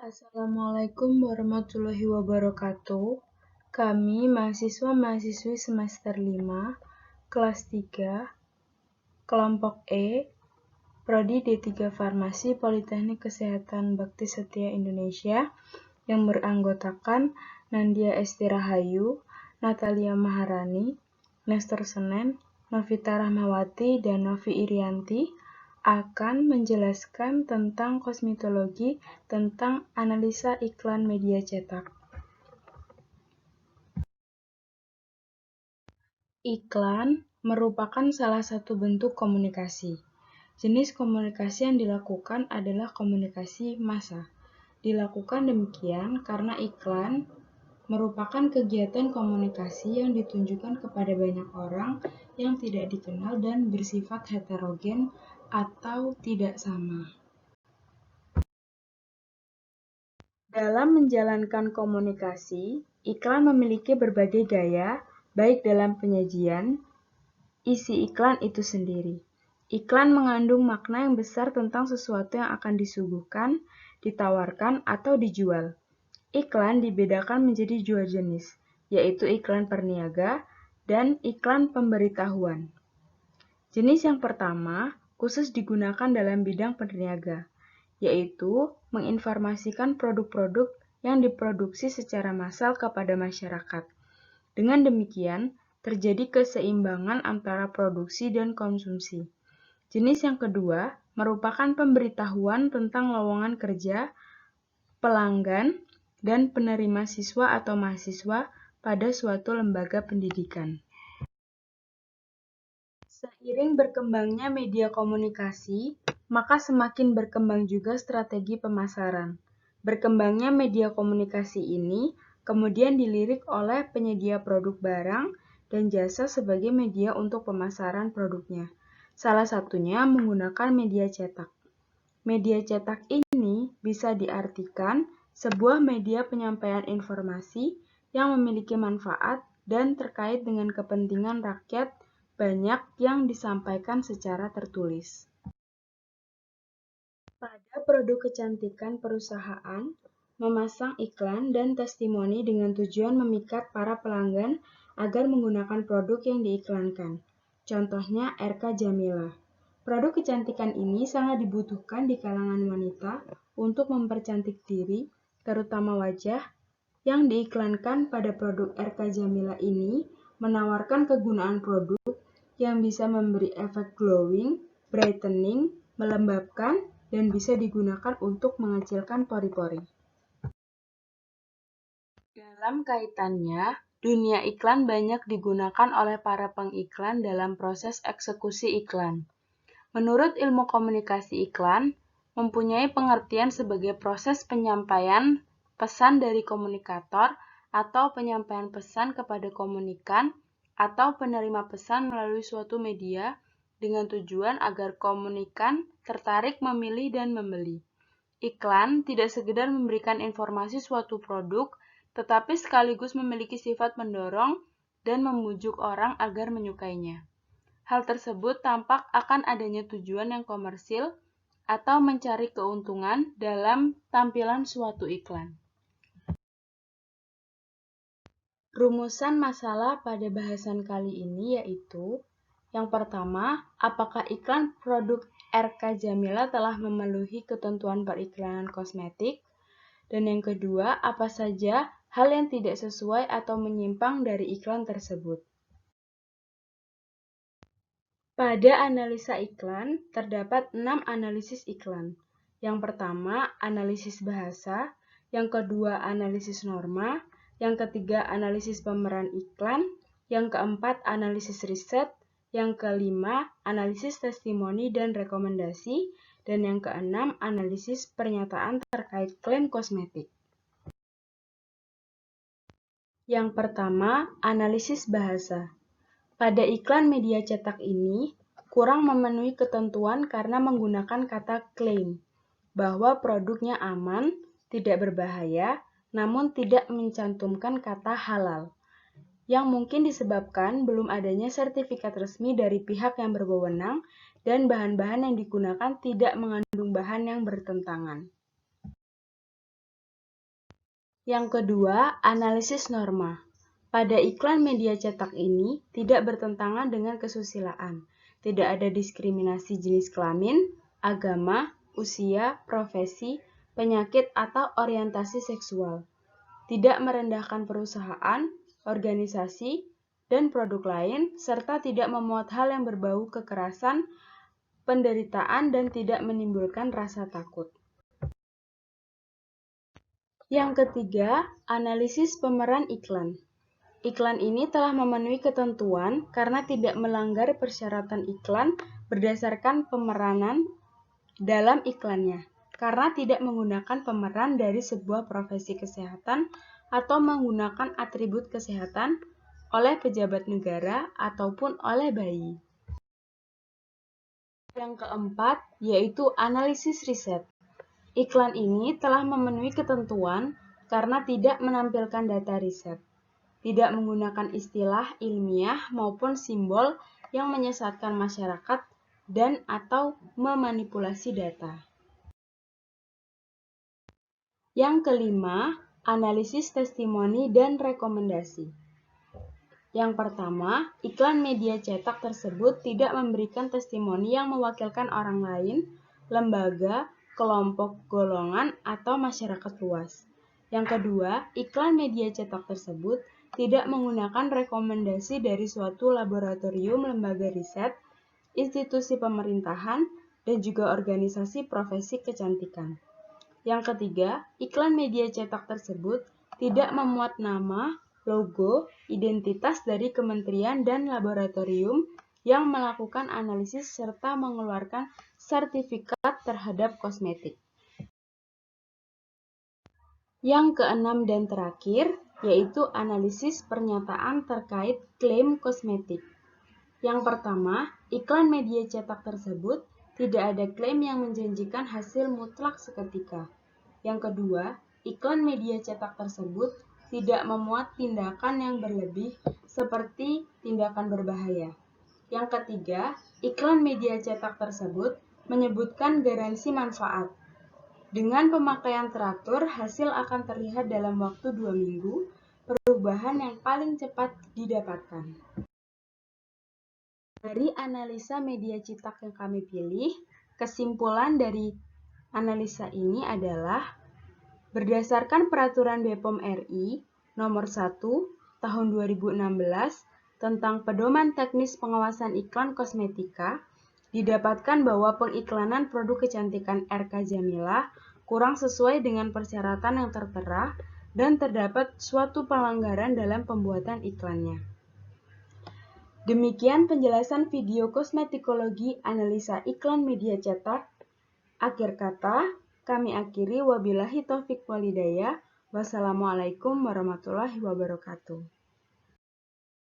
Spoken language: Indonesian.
Assalamualaikum warahmatullahi wabarakatuh. Kami mahasiswa-mahasiswi semester 5, kelas 3, kelompok E, Prodi D3 Farmasi Politeknik Kesehatan Bakti Setia Indonesia yang beranggotakan Nandia Esti Rahayu, Natalia Maharani, Nestor Senen, Novita Rahmawati, dan Novi Irianti akan menjelaskan tentang kosmetologi tentang analisa iklan media cetak. Iklan merupakan salah satu bentuk komunikasi. Jenis komunikasi yang dilakukan adalah komunikasi massa. Dilakukan demikian karena iklan merupakan kegiatan komunikasi yang ditunjukkan kepada banyak orang yang tidak dikenal dan bersifat heterogen atau tidak sama. Dalam menjalankan komunikasi, iklan memiliki berbagai gaya, baik dalam penyajian, isi iklan itu sendiri. Iklan mengandung makna yang besar tentang sesuatu yang akan disuguhkan, ditawarkan, atau dijual. Iklan dibedakan menjadi dua jenis, yaitu iklan perniaga dan iklan pemberitahuan. Jenis yang pertama khusus digunakan dalam bidang perniaga, yaitu menginformasikan produk-produk yang diproduksi secara massal kepada masyarakat. Dengan demikian, terjadi keseimbangan antara produksi dan konsumsi. Jenis yang kedua merupakan pemberitahuan tentang lowongan kerja, pelanggan, dan penerima siswa atau mahasiswa pada suatu lembaga pendidikan. Seiring berkembangnya media komunikasi, maka semakin berkembang juga strategi pemasaran. Berkembangnya media komunikasi ini kemudian dilirik oleh penyedia produk barang dan jasa sebagai media untuk pemasaran produknya. Salah satunya menggunakan media cetak. Media cetak ini bisa diartikan sebuah media penyampaian informasi yang memiliki manfaat dan terkait dengan kepentingan rakyat banyak yang disampaikan secara tertulis. Pada produk kecantikan perusahaan, memasang iklan dan testimoni dengan tujuan memikat para pelanggan agar menggunakan produk yang diiklankan. Contohnya RK Jamila. Produk kecantikan ini sangat dibutuhkan di kalangan wanita untuk mempercantik diri, terutama wajah. Yang diiklankan pada produk RK Jamila ini menawarkan kegunaan produk yang bisa memberi efek glowing, brightening, melembabkan, dan bisa digunakan untuk mengecilkan pori-pori. Dalam kaitannya, dunia iklan banyak digunakan oleh para pengiklan dalam proses eksekusi iklan. Menurut ilmu komunikasi iklan, mempunyai pengertian sebagai proses penyampaian pesan dari komunikator atau penyampaian pesan kepada komunikan atau penerima pesan melalui suatu media dengan tujuan agar komunikan tertarik memilih dan membeli. Iklan tidak sekedar memberikan informasi suatu produk, tetapi sekaligus memiliki sifat mendorong dan membujuk orang agar menyukainya. Hal tersebut tampak akan adanya tujuan yang komersil atau mencari keuntungan dalam tampilan suatu iklan. Rumusan masalah pada bahasan kali ini yaitu: yang pertama, apakah iklan produk RK Jamila telah memenuhi ketentuan periklanan kosmetik? Dan yang kedua, apa saja hal yang tidak sesuai atau menyimpang dari iklan tersebut? Pada analisa iklan, terdapat 6 analisis iklan. Yang pertama, analisis bahasa. Yang kedua, analisis norma. Yang ketiga, analisis pemeran iklan. Yang keempat, analisis riset. Yang kelima, analisis testimoni dan rekomendasi. Dan yang keenam, analisis pernyataan terkait klaim kosmetik. Yang pertama, analisis bahasa. Pada iklan media cetak ini, kurang memenuhi ketentuan karena menggunakan kata klaim, bahwa produknya aman, tidak berbahaya, namun tidak mencantumkan kata halal, yang mungkin disebabkan belum adanya sertifikat resmi dari pihak yang berwenang dan bahan-bahan yang digunakan tidak mengandung bahan yang bertentangan. Yang kedua, analisis norma. Pada iklan media cetak ini tidak bertentangan dengan kesusilaan. Tidak ada diskriminasi jenis kelamin, agama, usia, profesi, penyakit, atau orientasi seksual. Tidak merendahkan perusahaan, organisasi, dan produk lain, serta tidak memuat hal yang berbau kekerasan, penderitaan, dan tidak menimbulkan rasa takut. Yang ketiga, analisis pemeran iklan. Iklan ini telah memenuhi ketentuan karena tidak melanggar persyaratan iklan berdasarkan pemeranan dalam iklannya, karena tidak menggunakan pemeran dari sebuah profesi kesehatan atau menggunakan atribut kesehatan oleh pejabat negara ataupun oleh bayi. Yang keempat, yaitu analisis riset. Iklan ini telah memenuhi ketentuan karena tidak menampilkan data riset, tidak menggunakan istilah ilmiah maupun simbol yang menyesatkan masyarakat dan atau memanipulasi data. Yang kelima, analisis testimoni dan rekomendasi. Yang pertama, iklan media cetak tersebut tidak memberikan testimoni yang mewakilkan orang lain, lembaga, kelompok golongan, atau masyarakat luas. Yang kedua, iklan media cetak tersebut tidak menggunakan rekomendasi dari suatu laboratorium, lembaga riset, institusi pemerintahan, dan juga organisasi profesi kecantikan. Yang ketiga, iklan media cetak tersebut tidak memuat nama, logo, identitas dari kementerian dan laboratorium yang melakukan analisis serta mengeluarkan sertifikat terhadap kosmetik. Yang keenam dan terakhir, yaitu analisis pernyataan terkait klaim kosmetik. Yang pertama, iklan media cetak tersebut tidak ada klaim yang menjanjikan hasil mutlak seketika. Yang kedua, iklan media cetak tersebut tidak memuat tindakan yang berlebih seperti tindakan berbahaya. Yang ketiga, iklan media cetak tersebut menyebutkan garansi manfaat. Dengan pemakaian teratur, hasil akan terlihat dalam waktu 2 minggu, perubahan yang paling cepat didapatkan. Dari analisa media cetak yang kami pilih, kesimpulan dari analisa ini adalah berdasarkan Peraturan BPOM RI Nomor 1 Tahun 2016 tentang Pedoman Teknis Pengawasan Iklan Kosmetika, didapatkan bahwa pengiklanan produk kecantikan RK Jamila kurang sesuai dengan persyaratan yang tertera dan terdapat suatu pelanggaran dalam pembuatan iklannya. Demikian penjelasan video kosmetikologi analisa iklan media cetak. Akhir kata, kami akhiri wabillahi taufik walhidayah. Wassalamualaikum warahmatullahi wabarakatuh.